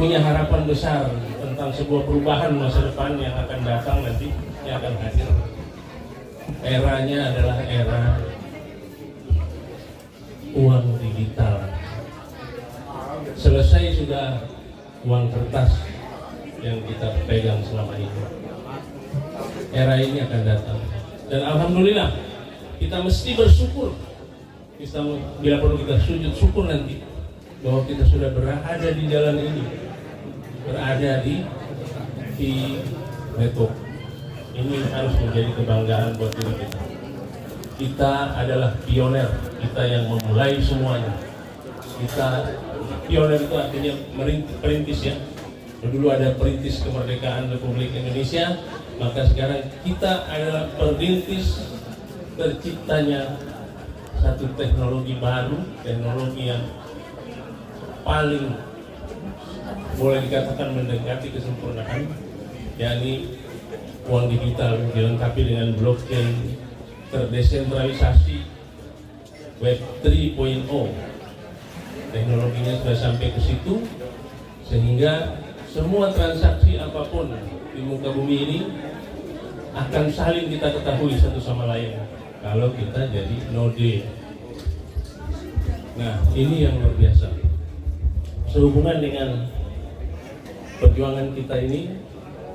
punya harapan besar tentang sebuah perubahan masa depan yang akan datang nanti, yang akan hadir. Eranya adalah era uang digital. Selesai sudah uang kertas yang kita pegang selama ini. Era ini akan datang. Dan alhamdulillah kita mesti bersyukur. Bila perlu kita sujud syukur nanti bahwa kita sudah berada di jalan ini, berada di network. Ini harus menjadi kebanggaan buat diri kita. Kita adalah pioner, kita yang memulai semuanya. Kita pioner itu artinya perintis ya. Dulu ada perintis kemerdekaan Republik Indonesia, maka sekarang kita adalah perintis terciptanya satu teknologi baru, teknologi yang paling boleh dikatakan mendekati kesempurnaan, yakni uang digital dilengkapi dengan blockchain, terdesentralisasi, Web 3.0. Teknologinya sudah sampai ke situ, sehingga semua transaksi apapun di muka bumi ini akan saling kita ketahui satu sama lain kalau kita jadi node. Nah, ini yang luar biasa. Sehubungan dengan perjuangan kita ini,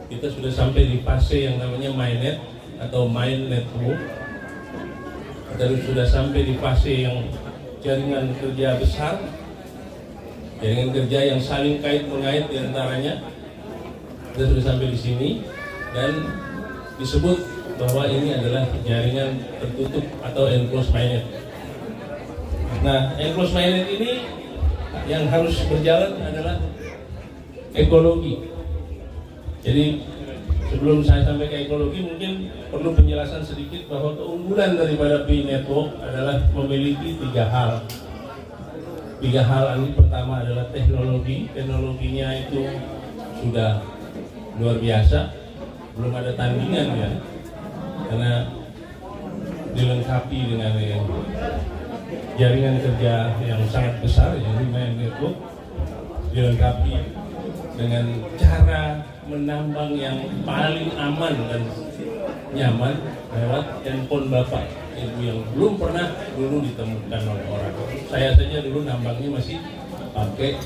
kita sudah sampai di fase yang namanya mainnet atau main network. Kita sudah sampai di fase yang jaringan kerja besar, jaringan kerja yang saling kait mengait diantaranya. Kita sudah sampai di sini dan disebut bahwa ini adalah jaringan tertutup atau enclosed mainnet. Nah, enclosed mainnet ini yang harus berjalan adalah ekologi. Jadi sebelum saya sampai ke ekologi, mungkin perlu penjelasan sedikit bahwa keunggulan daripada Pi Network adalah memiliki tiga hal. Tiga hal ini, pertama adalah teknologi. Teknologinya itu sudah luar biasa, belum ada tandingan ya, karena dilengkapi dengan jaringan kerja yang sangat besar, yaitu main network, dilengkapi dengan cara menambang yang paling aman dan nyaman lewat handphone bapak ibu yang belum pernah dulu ditemukan oleh orang. Saya saja dulu nambangnya masih pakai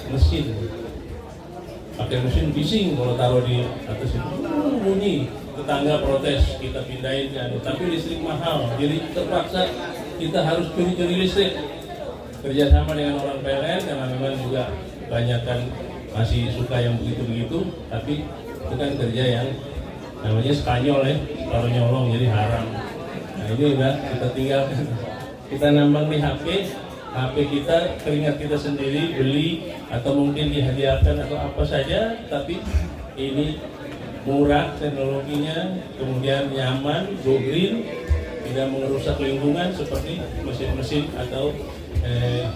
mesin bising, kalau taruh di atas itu bunyi, tetangga protes, kita pindahin kan, tapi listrik mahal, jadi terpaksa kita harus curi-curi listrik, kerjasama dengan orang PLN karena memang juga kebanyakan masih suka yang begitu-begitu, tapi itu kan kerja yang namanya Spanyol ya, kalau nyolong jadi haram. Nah ini udah kita tinggalkan, kita nambang di HP kita, keringat kita sendiri beli atau mungkin dihadiahkan atau apa saja, tapi ini murah teknologinya, kemudian nyaman, go green, tidak merusak lingkungan seperti mesin-mesin atau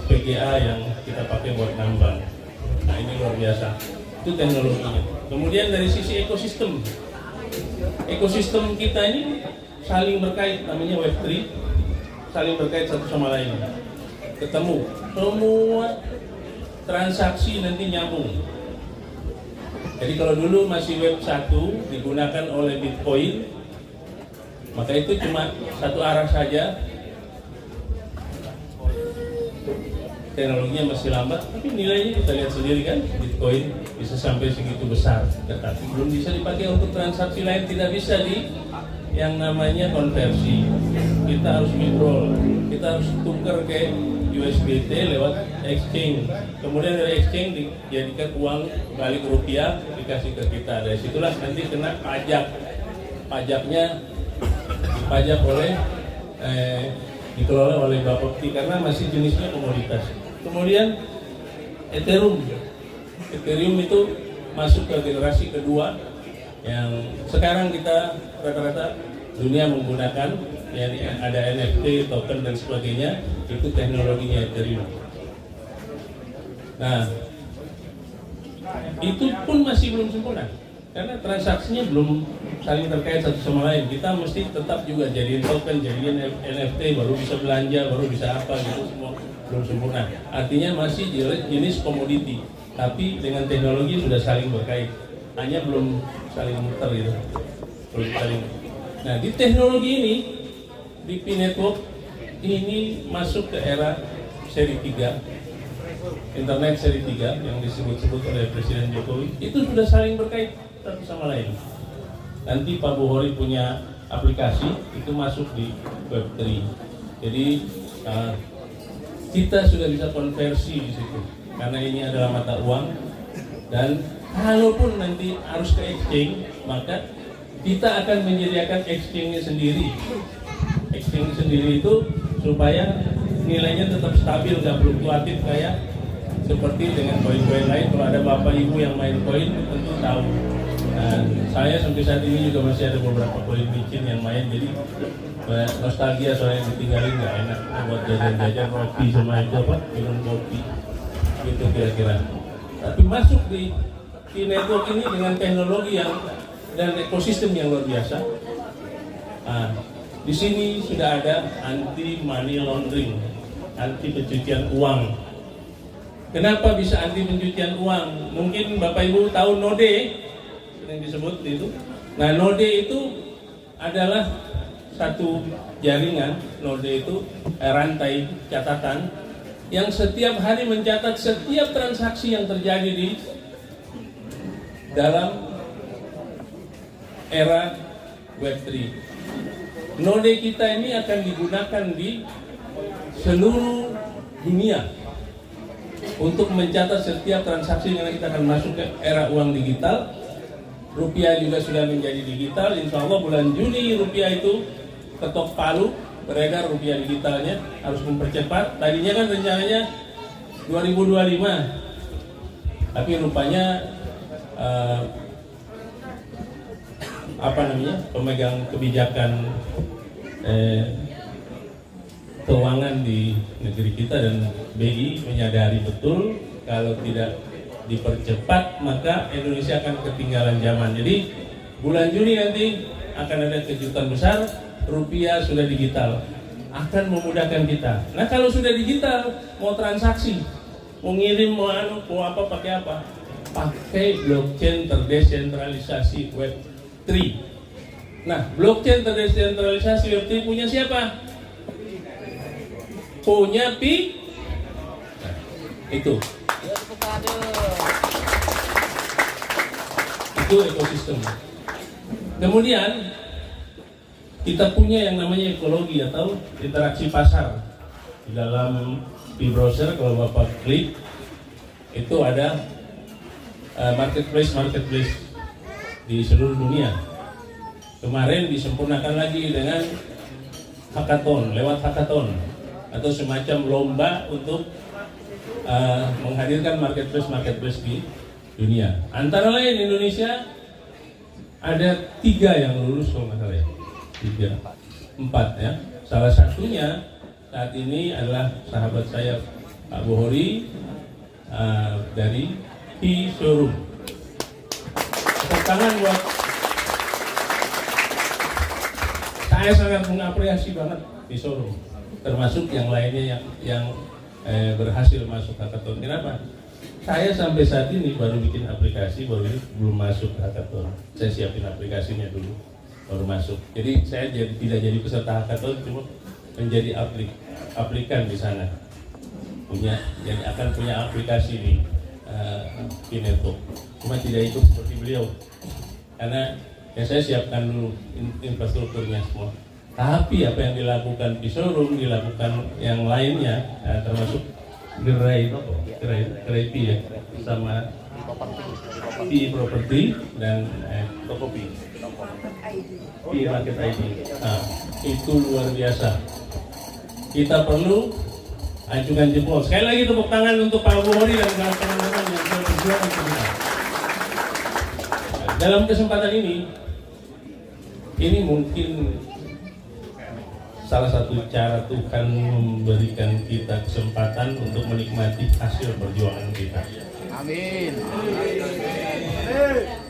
PGA yang kita pakai buat nambang. Nah ini luar biasa, itu teknologinya. Kemudian dari sisi ekosistem kita ini saling berkait, namanya Web 3, saling berkait satu sama lain. Ketemu, semua transaksi nanti nyambung. Jadi kalau dulu masih Web 1 digunakan oleh Bitcoin, maka itu cuma satu arah saja, teknologinya masih lambat, tapi nilainya kita lihat sendiri kan, Bitcoin bisa sampai segitu besar, tetapi belum bisa dipakai untuk transaksi lain, tidak bisa di yang namanya konversi. Kita harus withdraw, kita harus tukar ke USDT lewat exchange, kemudian dari exchange dijadikan uang balik rupiah dikasih ke kita. Dari situlah nanti kena pajaknya dipajak oleh dikelola oleh Bapepti karena masih jenisnya komoditas. Kemudian Ethereum itu masuk ke generasi kedua yang sekarang kita rata-rata dunia menggunakan, ya, ada NFT, token dan sebagainya, itu teknologinya Ethereum. Nah, itu pun masih belum sempurna karena transaksinya belum saling terkait satu sama lain. Kita mesti tetap juga jadiin token, jadiin NFT, baru bisa belanja, baru bisa apa gitu, semua belum sempurna. Artinya masih jenis komoditi. tapi dengan teknologi sudah saling berkait, hanya belum saling muter gitu, belum saling. Nah, di teknologi ini, di P-Network ini masuk ke era seri 3, internet seri 3 yang disebut-sebut oleh Presiden Jokowi, itu sudah saling berkait satu sama lain. Nanti Pak Buhori punya aplikasi, itu masuk di Web3. Jadi kita sudah bisa konversi di situ, karena ini adalah mata uang. Dan kalaupun nanti harus ke exchange, maka kita akan menyediakan exchange-nya sendiri. Exchange sendiri itu supaya nilainya tetap stabil, nggak fluktuatif kayak seperti dengan koin-koin lain. Kalau ada bapak ibu yang main koin tentu tahu. Nah, saya sampai saat ini juga masih ada beberapa koin micin yang main, jadi nostalgia soalnya ditinggalin nggak enak buat jajan-jajan roti sama itu apa, minum kopi gitu kira-kira. Tapi masuk di network ini dengan teknologi yang dan ekosistem yang luar biasa. Nah, di sini sudah ada anti money laundering, anti pencucian uang. Kenapa bisa anti pencucian uang? Mungkin Bapak Ibu tahu Node yang disebut itu. Nah, Node itu adalah satu jaringan. Node itu rantai catatan yang setiap hari mencatat setiap transaksi yang terjadi di dalam era Web3. Node kita ini akan digunakan di seluruh dunia untuk mencatat setiap transaksi yang kita akan masuk ke era uang digital. Rupiah juga sudah menjadi digital. Insya Allah bulan Juni rupiah itu ketok palu beredar, rupiah digitalnya harus mempercepat. Tadinya kan rencananya 2025, tapi rupanya pemegang kebijakan keuangan di negeri kita dan BI menyadari betul kalau tidak dipercepat maka Indonesia akan ketinggalan zaman. Jadi bulan Juni nanti akan ada kejutan besar, rupiah sudah digital, akan memudahkan kita. Nah, kalau sudah digital, mau transaksi, mau ngirim, mau apa, pakai apa? Pakai blockchain terdesentralisasi Web3. Nah, blockchain terdesentralisasi Web3 punya siapa? Punya Pi. Nah, itu. Itu ekosistem. Kemudian kita punya yang namanya ekologi atau interaksi pasar. Di dalam e-browser kalau Bapak klik itu ada marketplace di seluruh dunia. Kemarin disempurnakan lagi dengan hackathon, lewat hackathon atau semacam lomba untuk menghadirkan marketplace di dunia. Antara lain Indonesia ada 3 yang lulus kalau nggak salah ya. 4 ya. Salah satunya saat ini adalah sahabat saya Pak Buhori dari P-Showroom. Tepuk tangan buat. Saya sangat mengapresiasi banget P-Showroom. Termasuk yang lainnya yang berhasil masuk hackathon. Kenapa? Saya sampai saat ini baru bikin aplikasi, belum masuk hackathon. Saya siapin aplikasinya dulu, baru masuk. Jadi saya tidak jadi peserta hackathon, cuma menjadi aplikan di sana. Jadi akan punya aplikasi di P-Network. Cuma tidak ikut seperti beliau, karena saya siapkan dulu infrastrukturnya semua. Tapi apa yang dilakukan di showroom, dilakukan yang lainnya, termasuk Gerai P ya, sama P Property dan Tokopedia, P Market ID. Nah, itu luar biasa. Kita perlu ajukan jempol. Sekali lagi tepuk tangan untuk Pak Buhori dan teman-teman yang sudah berjuang untuk kita. Dalam kesempatan ini mungkin salah satu cara Tuhan memberikan kita kesempatan untuk menikmati hasil perjuangan kita. Amin.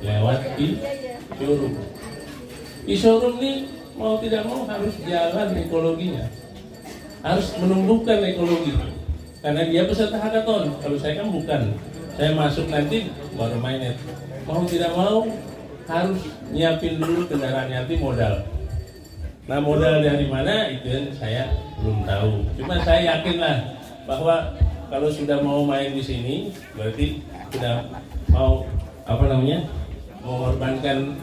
Lewat e-showroom. E-showroom ini mau tidak mau harus jalan ekologinya, harus menumbuhkan ekologi. Karena dia peserta hackathon. Kalau saya kan bukan, Saya masuk nanti baru mainnet. Mau tidak mau harus nyiapin dulu kendaraan, nanti modal. Nah, modal dari mana itu yang saya belum tahu. Cuma saya yakin lah bahwa kalau sudah mau main di sini berarti sudah mau mengorbankan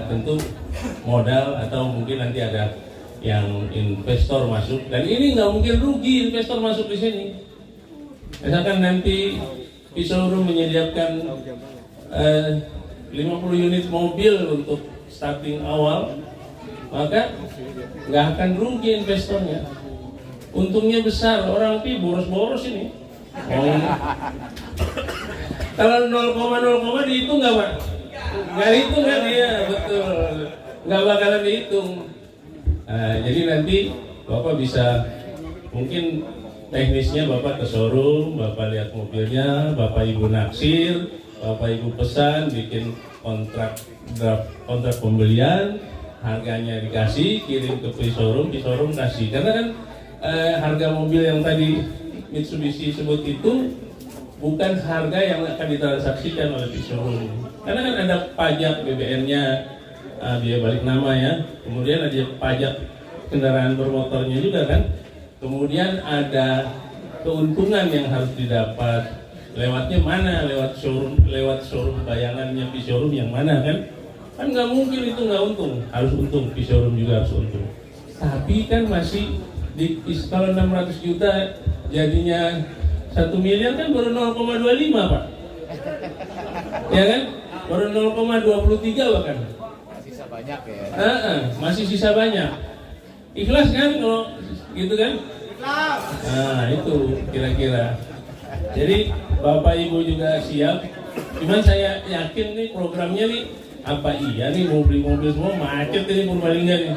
tentu modal, atau mungkin nanti ada yang investor masuk, dan ini nggak mungkin rugi investor masuk di sini. Misalkan nanti showroom menyediakan 50 unit mobil untuk starting awal, maka nggak akan rugi investornya. Untungnya besar, orang boros-boros ini. Kalau 0,0 dihitung nggak Pak? Nggak dihitung kan dia, betul. Nggak bakalan dihitung. Jadi nanti Bapak bisa, mungkin teknisnya Bapak ke showroom, Bapak lihat mobilnya, Bapak Ibu naksir, Bapak Ibu pesan, bikin kontrak pembelian, harganya dikasih, kirim ke showroom kasih. Karena kan harga mobil yang tadi Mitsubishi sebut itu bukan harga yang akan ditransaksikan oleh showroom. Karena kan ada pajak BBN-nya, biaya balik nama ya, kemudian ada pajak kendaraan bermotornya juga kan. Kemudian ada keuntungan yang harus didapat, lewatnya mana? Lewat showroom bayangannya showroom yang mana kan? Kan nggak mungkin itu nggak untung, harus untung, showroom juga harus untung. Tapi kan masih kalau 600 juta jadinya 1 miliar kan baru 0,25 Pak, ya kan? Baru 0,23 bahkan. Sisa banyak ya. Masih sisa banyak. Ikhlas kan kalau gitu kan? Nah itu kira-kira. Jadi Bapak Ibu juga siap. Cuman saya yakin nih programnya nih, apa iya nih mau beli mobil semua macet ini Purbalingga nih.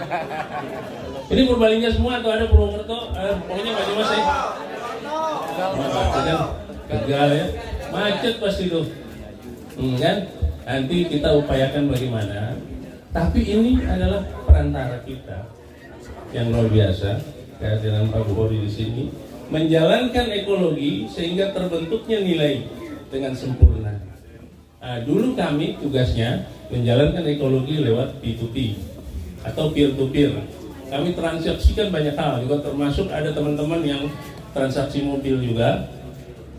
Ini Purbalingga semua atau ada Purwokerto? Pokoknya macam mas ya. Macet kan? Tegal ya. Macet pasti tuh. Kan? Nanti kita upayakan bagaimana. Tapi ini adalah perantara kita yang luar biasa, kehadiran Pak Bukhari di sini menjalankan ekologi sehingga terbentuknya nilai dengan sempurna. Dulu kami tugasnya menjalankan ekologi lewat P2P atau peer to peer. Kami transaksikan banyak hal, juga termasuk ada teman-teman yang transaksi mobil juga.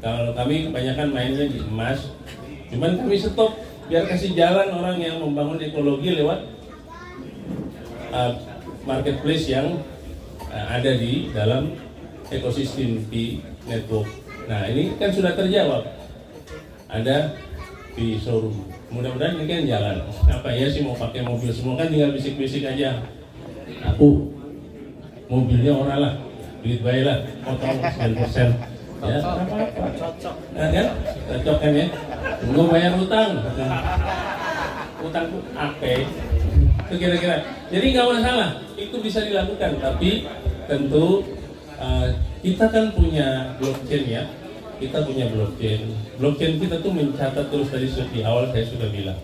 Kalau kami kebanyakan mainnya di emas, cuman kami stop biar kasih jalan orang yang membangun ekologi lewat marketplace yang ada di dalam ekosistem P Network. Nah ini kan sudah terjawab, ada di showroom. Mudah-mudahan ini kan jalan. Apa ya sih mau pakai mobil semua, kan tinggal bisik-bisik aja. Aku mobilnya orang lah, duit baik lah, potong 9%. Ya, apa-apa. Nah, kan? Cocok kan ya? Gue bayar utang. Utangku apa? Itu kira-kira. Jadi nggak masalah, itu bisa dilakukan. Tapi tentu kita kan punya blockchain ya. Kita punya blockchain. Blockchain kita tuh mencatat terus, tadi di awal saya sudah bilang.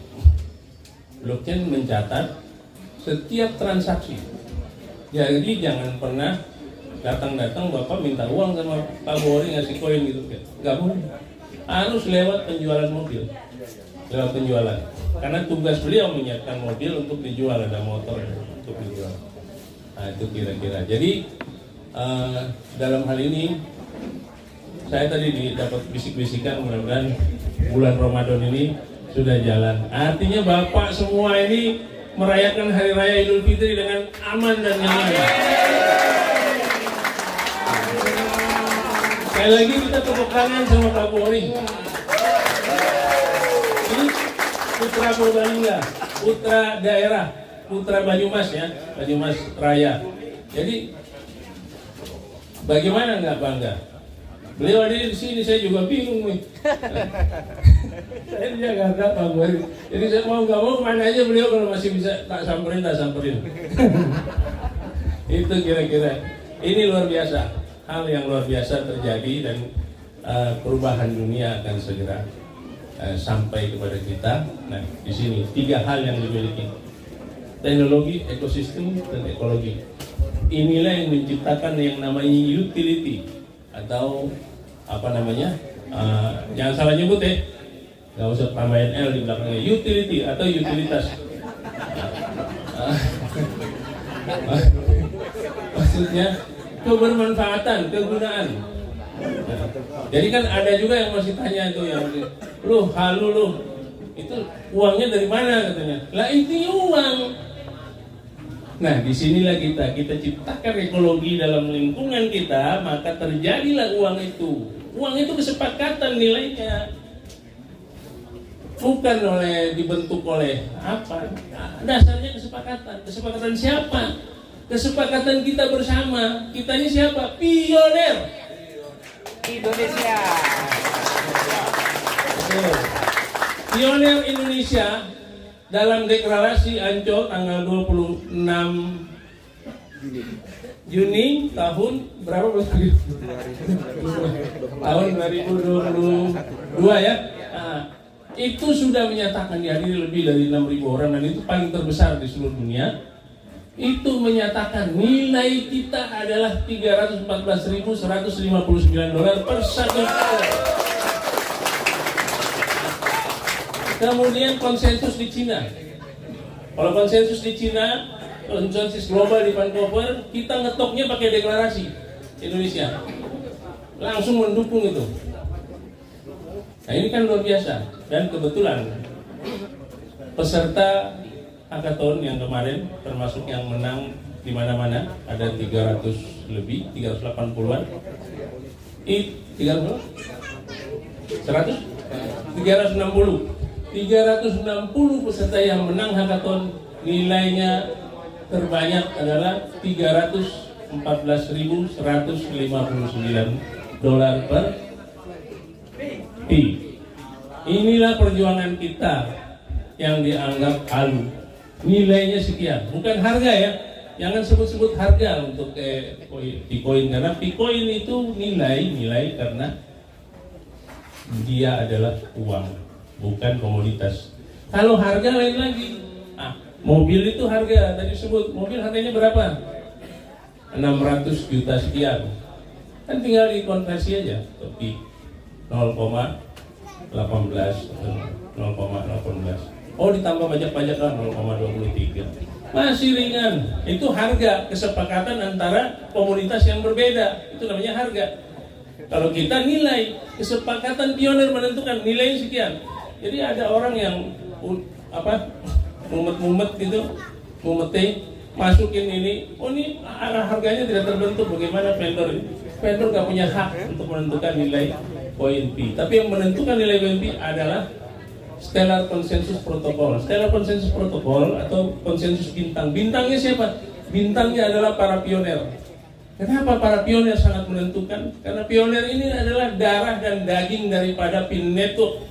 Blockchain mencatat setiap transaksi. Jadi jangan pernah datang Bapak minta uang sama Pak Bukhari ngasih koin gitu, nggak boleh. Harus lewat penjualan mobil, lewat penjualan. Karena tugas beliau menyiapkan mobil untuk dijual, ada motor untuk dijual. Nah itu kira-kira. Jadi dalam hal ini saya tadi dapat bisik-bisikan, mudah-mudahan bulan Ramadan ini sudah jalan. Artinya Bapak semua ini merayakan Hari Raya Idul Fitri dengan aman dan nyaman. Sekali lagi kita tepuk tangan sama Pak Bukhari. Ini putra Purbalingga, putra daerah, putra Banyumas ya, Banyumas Raya. Jadi bagaimana nggak bangga? Beliau ada di sini, saya juga bingung nih. Saya di Jakarta Pak Bukhari. Jadi saya mau nggak mau kemana aja beliau, kalau masih bisa tak samperin. Itu kira-kira. Ini luar biasa, hal yang luar biasa terjadi, dan perubahan dunia akan segera sampai kepada kita. Nah, di sini 3 hal yang dimiliki: teknologi, ekosistem, dan ekologi. Inilah yang menciptakan yang namanya utility atau Jangan salah nyebut ya, nggak usah tambahin L di belakangnya, utility atau utilitas. Maksudnya kebermanfaatan, kegunaan. Jadi kan ada juga yang masih tanya tuh yang lu halu lu itu uangnya dari mana katanya. Lah itu uang. Nah disinilah kita ciptakan ekologi dalam lingkungan kita, maka terjadilah uang itu. Uang itu kesepakatan nilainya, bukan dibentuk oleh apa. Dasarnya kesepakatan. Kesepakatan siapa? Kesepakatan kita bersama. Kita ini siapa? Pioner Indonesia. Pioner Indonesia dalam deklarasi Ancol tanggal 26 Juni tahun berapa bos? Tahun 2022 ya. Nah, itu sudah menyatakan dihadiri lebih dari 6.000 orang dan itu paling terbesar di seluruh dunia. Itu menyatakan nilai kita adalah $314.159 per satu dolar. Kemudian konsensus di Cina. Kalau konsensus di Cina, konsensus global di Vancouver, kita ngetoknya pakai deklarasi Indonesia. Langsung mendukung itu. Nah ini kan luar biasa. Dan kebetulan peserta hackathon yang kemarin, termasuk yang menang di mana-mana, ada 300 lebih, 380-an. 360 peserta yang menang hackathon, nilainya terbanyak adalah $314.159 per pi. Inilah perjuangan kita yang dianggap halu. Nilainya sekian, bukan harga ya. Jangan sebut-sebut harga untuk Picoin, karena Picoin itu nilai karena dia adalah uang, bukan komoditas. Kalau harga lain lagi. Mobil itu harga, tadi sebut mobil harganya berapa? 600 juta sekian. Kan tinggal dikonversi aja ke 0,18 0,18. Oh ditambah pajak-pajak kan 0,23. Masih ringan. Itu harga kesepakatan antara komunitas yang berbeda. Itu namanya harga. Kalau kita nilai, kesepakatan pioner menentukan nilai sekian. Jadi ada orang yang mumet gitu, masukin ini, oh ini harganya tidak terbentuk, bagaimana vendor ini? Vendor nggak punya hak untuk menentukan nilai poin P. Tapi yang menentukan nilai poin P adalah Stellar Consensus Protocol. Stellar Consensus Protocol atau konsensus bintang. Bintangnya siapa? Bintangnya adalah para pioner. Kenapa para pioner sangat menentukan? Karena pioner ini adalah darah dan daging daripada Pinneto.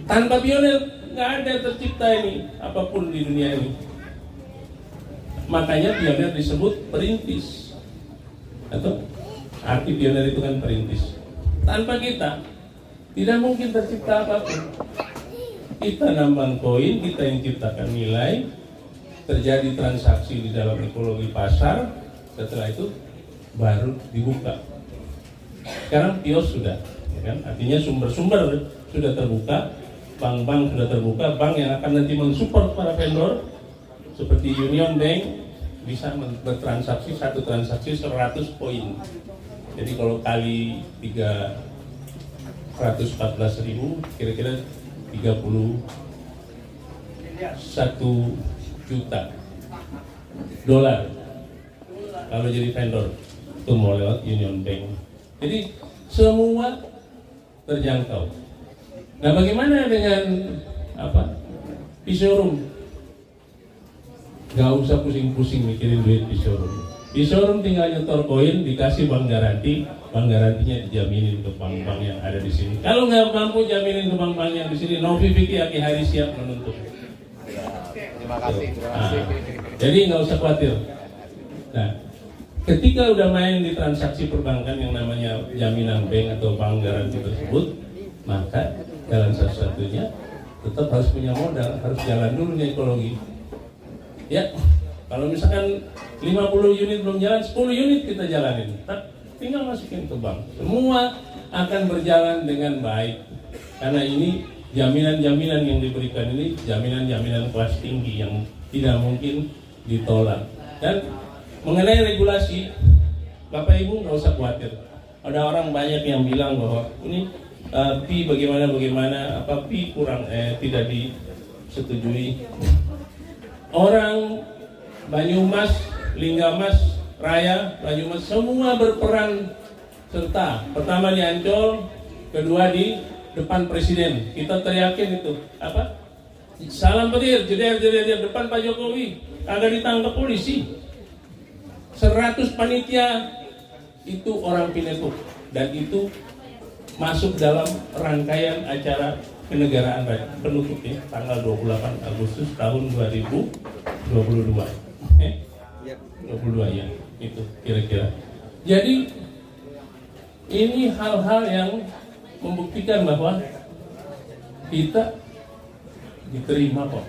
Tanpa pioner nggak ada tercipta ini apapun di dunia ini. Makanya pioner disebut perintis. Atau arti pioner itu kan perintis. Tanpa kita tidak mungkin tercipta apapun. Kita nambang koin, kita yang ciptakan nilai, terjadi transaksi di dalam ekologi pasar. Setelah itu baru dibuka. Sekarang kios sudah, ya kan? Artinya sumber-sumber sudah terbuka. Bank-bank sudah terbuka, bank yang akan nanti mensupport para vendor seperti Union Bank bisa bertransaksi, satu transaksi 100 poin. Jadi kalau kali 314.000 kira-kira 31 juta dolar kalau jadi vendor itu mau lewat Union Bank. Jadi semua terjangkau. Nah bagaimana dengan P-showroom? Gak usah pusing-pusing mikirin duit P-showroom. P-showroom tinggal nyetor koin, dikasih bank garanti, bank garantinya dijaminin ke bank-bank yang ada di sini. Kalau nggak mampu jaminin ke bank-bank yang di sini, Novi Vicky Aki Hari siap menuntut. Terima kasih. Jadi nggak usah khawatir. Nah, ketika udah main di transaksi perbankan yang namanya jaminan bank atau bank garansi tersebut, maka jalan satu-satunya tetap harus punya modal, harus jalan dulu nih ekologi. Ya, kalau misalkan 50 unit belum jalan, 10 unit kita jalanin. Tinggal masukin ke bank. Semua akan berjalan dengan baik. Karena ini jaminan-jaminan yang diberikan ini jaminan-jaminan kelas tinggi yang tidak mungkin ditolak. Dan mengenai regulasi, Bapak Ibu nggak usah khawatir. Ada orang banyak yang bilang bahwa ini pi bagaimana, apa pi kurang tidak disetujui. Orang Banyumas, Linggamas, Raya, Banyumas semua berperan serta. Pertama di Ancol, kedua di depan Presiden. Kita teriakin itu apa? Salam petir, jeder depan Pak Jokowi. Kagak ditangkap polisi. 100 panitia itu orang Pinetuk dan itu masuk dalam rangkaian acara kenegaraan penutup ya, tanggal 28 Agustus tahun 2022. 22 ya, itu kira-kira. Jadi ini hal-hal yang membuktikan bahwa kita diterima kok,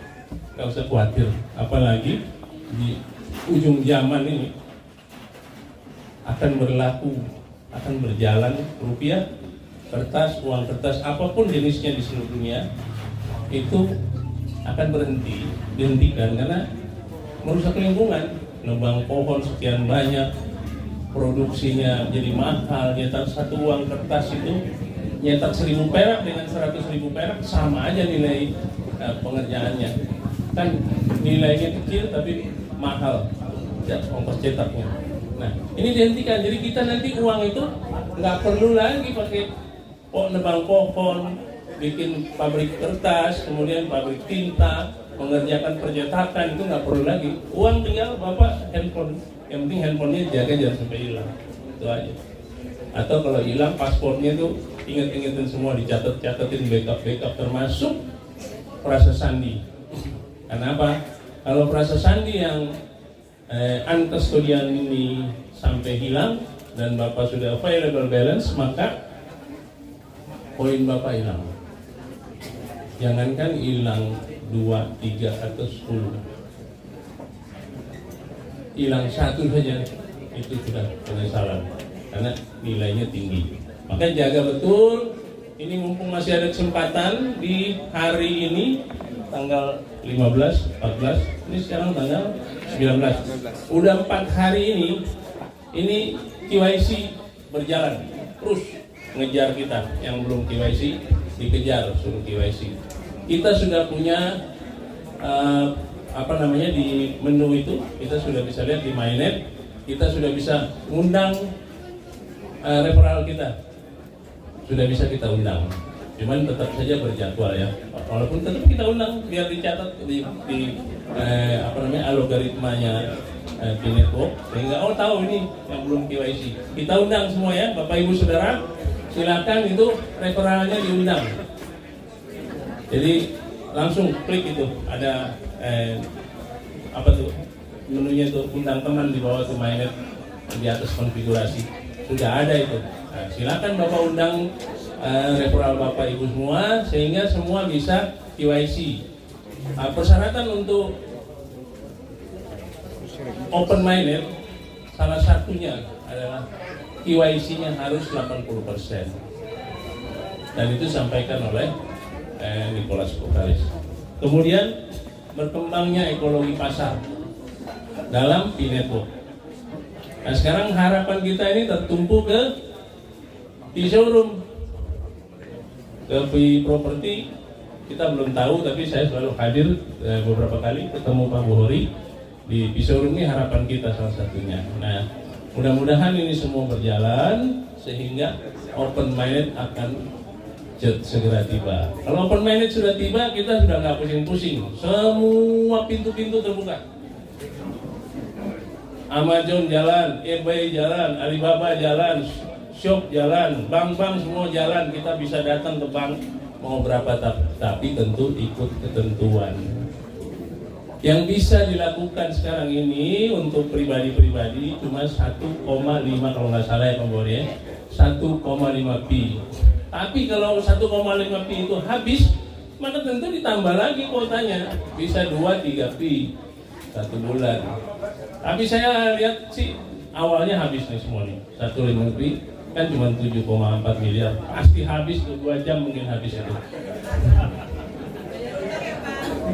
nggak usah khawatir. Apalagi di ujung zaman ini akan berlaku, akan berjalan rupiah, kertas, uang kertas, apapun jenisnya di seluruh dunia itu akan dihentikan karena merusak lingkungan. Nebang pohon sekian banyak, produksinya jadi mahal. Nyetak satu uang kertas itu nyetak 1.000 perak dengan 100.000 perak sama aja nilai pengerjaannya. Kan nilainya kecil tapi mahal ya, ongkos cetaknya. Nah ini dihentikan, jadi kita nanti uang itu nggak perlu lagi pakai nebang pohon, bikin pabrik kertas, kemudian pabrik tinta, mengerjakan percetakan, itu nggak perlu lagi. Uang tinggal Bapak handphone, yang penting handphonenya jaga jangan sampai hilang, itu aja. Atau kalau hilang paspornya itu inget-ingetin semua, dicatat-catatin, backup termasuk prasasti. Kenapa? Kalau prasasti yang uncustodian ini sampai hilang dan Bapak sudah available balance, maka poin Bapak hilang. Jangankan hilang 2, 3 atau 10, hilang 1 saja itu sudah penyesalan karena nilainya tinggi. Maka jaga betul. Ini mumpung masih ada kesempatan di hari ini tanggal 15, 14, ini sekarang tanggal 19. Udah 4 hari ini KYC berjalan terus ngejar kita. Yang belum KYC dikejar, suruh KYC. Kita sudah punya di menu itu, kita sudah bisa lihat di MyNet, kita sudah bisa undang referral kita, sudah bisa kita undang. Cuman tetap saja berjadwal ya, walaupun tetap kita undang biar dicatat di algoritmanya di network, sehingga tahu ini yang belum KYC. Kita undang semua ya, Bapak Ibu Saudara, silakan itu referralnya diundang. Jadi langsung klik itu, ada menunya itu, undang teman di bawah itu MyNet, di atas konfigurasi sudah ada itu. Nah, silakan Bapak undang referral Bapak Ibu semua sehingga semua bisa KYC. Persyaratan untuk open MyNet salah satunya adalah KYC-nya harus 80%. Dan itu disampaikan oleh Nicholas Kokalis. Kemudian berkembangnya ekologi pasar dalam P-Network. Nah sekarang harapan kita ini tertumpu ke P-Showroom, ke P-Property. Kita belum tahu, tapi saya selalu hadir beberapa kali ketemu Pak Buhori di P-Showroom. Ini harapan kita salah satunya. Nah mudah-mudahan ini semua berjalan sehingga Open MyNet akan segera tiba. Kalau Open MyNet sudah tiba, kita sudah nggak pusing-pusing. Semua pintu-pintu terbuka. Amazon jalan, eBay jalan, Alibaba jalan, shop jalan, bank-bank semua jalan. Kita bisa datang ke bank mau berapa, tapi tentu ikut ketentuan. Yang bisa dilakukan sekarang ini untuk pribadi-pribadi cuma 1,5 kalau nggak salah ya Pak Bor ya, 1,5 Pi. Tapi kalau 1,5 Pi itu habis, maka tentu ditambah lagi kuotanya, bisa 2-3 Pi 1 bulan. Tapi saya lihat sih awalnya habis nih semua nih, 1,5 Pi kan cuma 7,4 miliar, pasti habis 2 jam mungkin habis itu.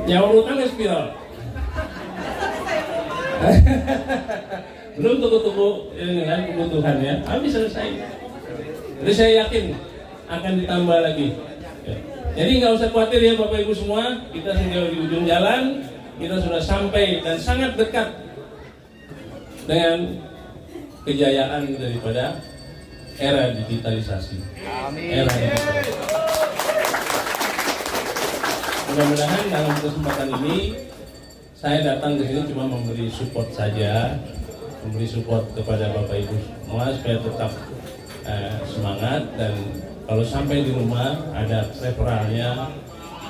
Ya urutan spiral. Belum tunggu-tunggu ini kan kebutuhannya, habis selesai. Jadi saya yakin akan ditambah lagi. Ya. Jadi nggak usah khawatir ya Bapak Ibu semua, kita sudah di ujung jalan, kita sudah sampai dan sangat dekat dengan kejayaan daripada era digitalisasi. Amin. Era digitalisasi. Mudah-mudahan dalam kesempatan ini saya datang ke sini cuma memberi support saja, memberi support kepada Bapak Ibu semua supaya tetap semangat, dan kalau sampai di rumah ada referralnya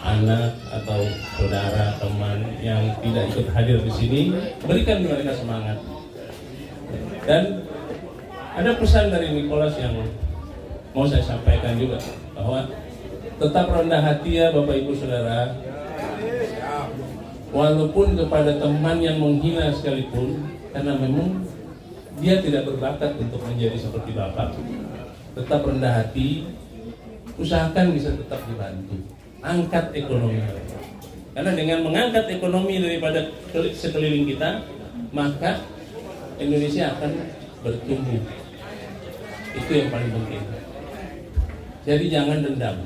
anak atau saudara teman yang tidak ikut hadir di sini, berikan mereka semangat. Dan ada pesan dari Nicholas yang mau saya sampaikan juga, bahwa tetap rendah hati ya Bapak Ibu Saudara, walaupun kepada teman yang menghina sekalipun, karena memang dia tidak berbakat untuk menjadi seperti Bapak, tetap rendah hati, usahakan bisa tetap dibantu, angkat ekonomi mereka. Karena dengan mengangkat ekonomi daripada sekeliling kita, maka Indonesia akan bertumbuh. Itu yang paling penting. Jadi jangan dendam.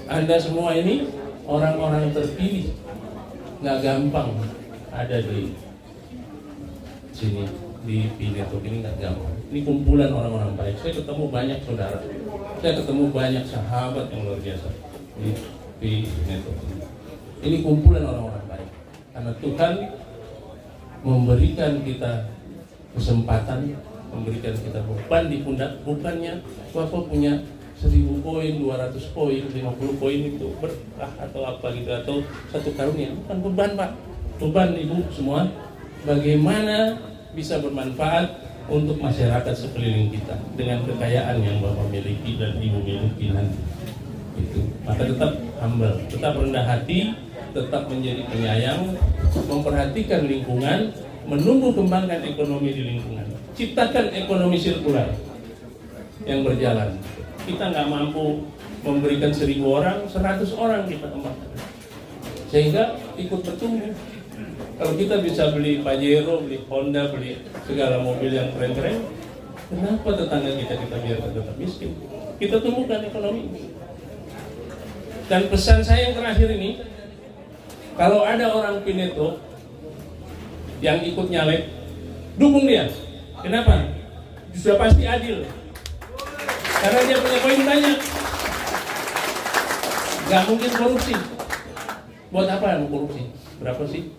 Anda semua ini orang-orang terpilih, nggak gampang ada di sini, di Pinetok ini nggak gampang. Ini kumpulan orang-orang baik. Saya ketemu banyak saudara, saya ketemu banyak sahabat yang luar biasa di Pinetok ini. Ini kumpulan orang-orang baik. Karena Tuhan memberikan kita kesempatan, memberikan kita beban di pundak, bukannya Bapak punya 1000 poin, 200 poin, 50 poin itu berkah atau apa gitu, atau satu karunia. Bukan beban Pak, beban Ibu semua, bagaimana bisa bermanfaat untuk masyarakat sekeliling kita dengan kekayaan yang Bapak miliki dan Ibu miliki nanti. Itu. Maka tetap humble, tetap rendah hati, tetap menjadi penyayang, memperhatikan lingkungan, menumbuh kembangkan ekonomi di lingkungan, ciptakan ekonomi sirkular yang berjalan. Kita nggak mampu memberikan 1000 orang, 100 orang kita kembangkan, sehingga ikut bertumbuh. Kalau kita bisa beli Pajero, beli Honda, beli segala mobil yang keren-keren, kenapa tetangga kita biarkan tetap miskin? Kita tumbuhkan ekonomi. Dan pesan saya yang terakhir ini, kalau ada orang Pinetok yang ikut nyalek, dukung dia. Kenapa? Sudah pasti adil. Karena dia punya poin banyak. Gak mungkin korupsi. Buat apa mau korupsi? Berapa sih?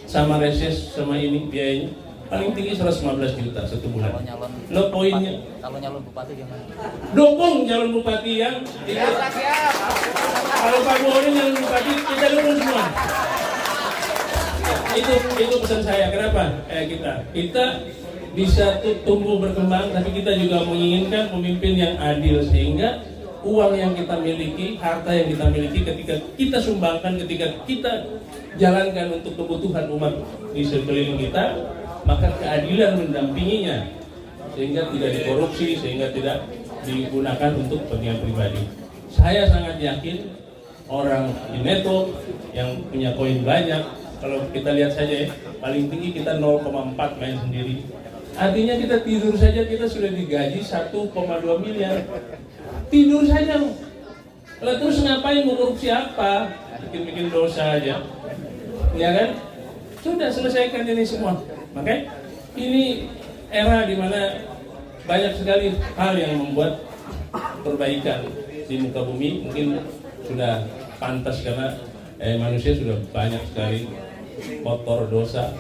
Sama reses, sama ini biayanya paling tinggi 115 juta satu bulan. Lo poinnya? Kalau nyalon bupati gimana? Dukung calon bupati yang ikut. Kalau Pak Bohori nyalon bupati, kita dukung semua. Itu pesan saya. Kenapa? Kita bisa tumbuh berkembang, tapi kita juga menginginkan pemimpin yang adil, sehingga uang yang kita miliki, harta yang kita miliki, ketika kita sumbangkan, ketika kita jalankan untuk kebutuhan umat di sekeliling kita, maka keadilan mendampinginya, sehingga tidak dikorupsi, sehingga tidak digunakan untuk kepentingan pribadi. Saya sangat yakin orang Pinetok yang punya koin banyak, kalau kita lihat saja ya, paling tinggi kita 0,4 main sendiri. Artinya kita tidur saja kita sudah digaji 1,2 miliar. Tidur saja. Lalu terus ngapain mau korupsi apa? Bikin dosa aja. Ya kan? Sudah selesaikan ini semua. Makanya ini era di mana banyak sekali hal yang membuat perbaikan di muka bumi. Mungkin sudah pantas karena manusia sudah banyak sekali kotor dosa,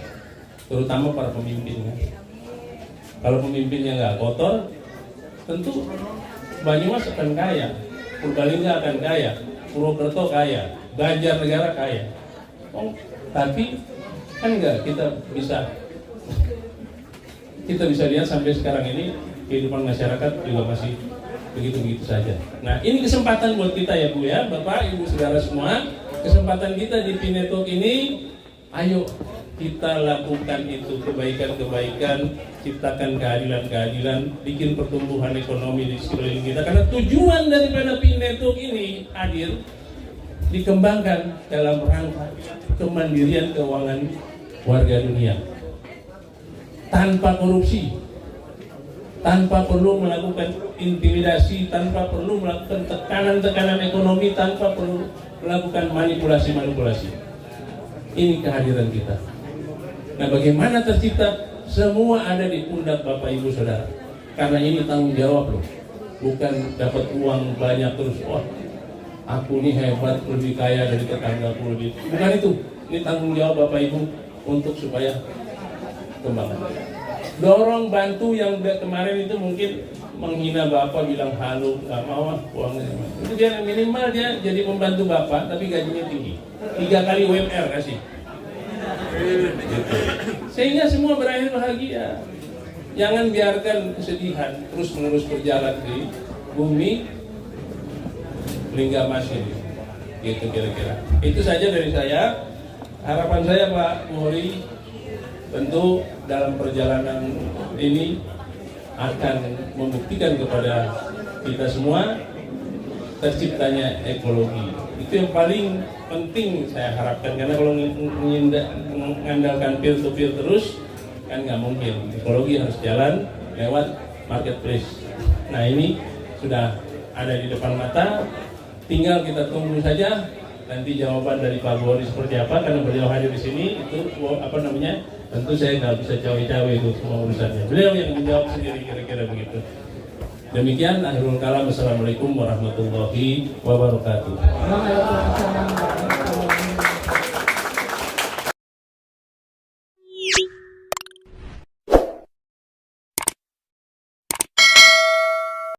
terutama para pemimpin. Kalau pemimpinnya nggak kotor, tentu Banyumas akan kaya, Purbalingga akan kaya, Purwokerto kaya, Banjarnegara kaya. Tapi kan enggak, kita bisa lihat sampai sekarang ini kehidupan masyarakat juga masih begitu-begitu saja. Nah, ini kesempatan buat kita ya Bu ya, Bapak, Ibu, Saudara semua. Kesempatan kita di Pinetok ini, ayo kita lakukan itu kebaikan-kebaikan, ciptakan keadilan-keadilan, bikin pertumbuhan ekonomi di sekeliling kita. Karena tujuan daripada PIN Network ini hadir dikembangkan dalam rangka kemandirian keuangan warga dunia tanpa korupsi, tanpa perlu melakukan intimidasi, tanpa perlu melakukan tekanan-tekanan ekonomi, tanpa perlu melakukan manipulasi-manipulasi. Ini kehadiran kita. Nah, bagaimana tercipta? Semua ada di pundak Bapak Ibu Saudara. Karena ini tanggung jawab loh. Bukan dapat uang banyak terus, wah aku ini hebat, lebih kaya dari tetanggaku lebih. Bukan itu. Ini tanggung jawab Bapak Ibu untuk supaya kembangkan. Dorong, bantu yang kemarin itu mungkin menghina Bapak, bilang halu, nggak mau uangnya. Itu dia minimal dia jadi pembantu Bapak, tapi gajinya tinggi. 3 kali UMR kasih. Gitu. Sehingga semua berakhir bahagia. Jangan biarkan kesedihan terus menerus berjalan di bumi lingga masih. Gitu kira-kira. Itu saja dari saya. Harapan saya Pak Muhri, tentu dalam perjalanan ini akan membuktikan kepada kita semua terciptanya ekologi. Itu yang paling penting saya harapkan, karena kalau mengandalkan peer to peer terus kan nggak mungkin. Ekologi harus jalan lewat marketplace. Nah, ini sudah ada di depan mata, tinggal kita tunggu saja nanti jawaban dari Pak Boris seperti apa, karena beliau hadir di sini. Itu tentu saya nggak bisa cawe-cawe itu semua urusannya. Beliau yang menjawab sendiri, kira-kira begitu. Demikian, akhirul kalam. Assalamualaikum warahmatullahi wabarakatuh. Waalaikumsalam.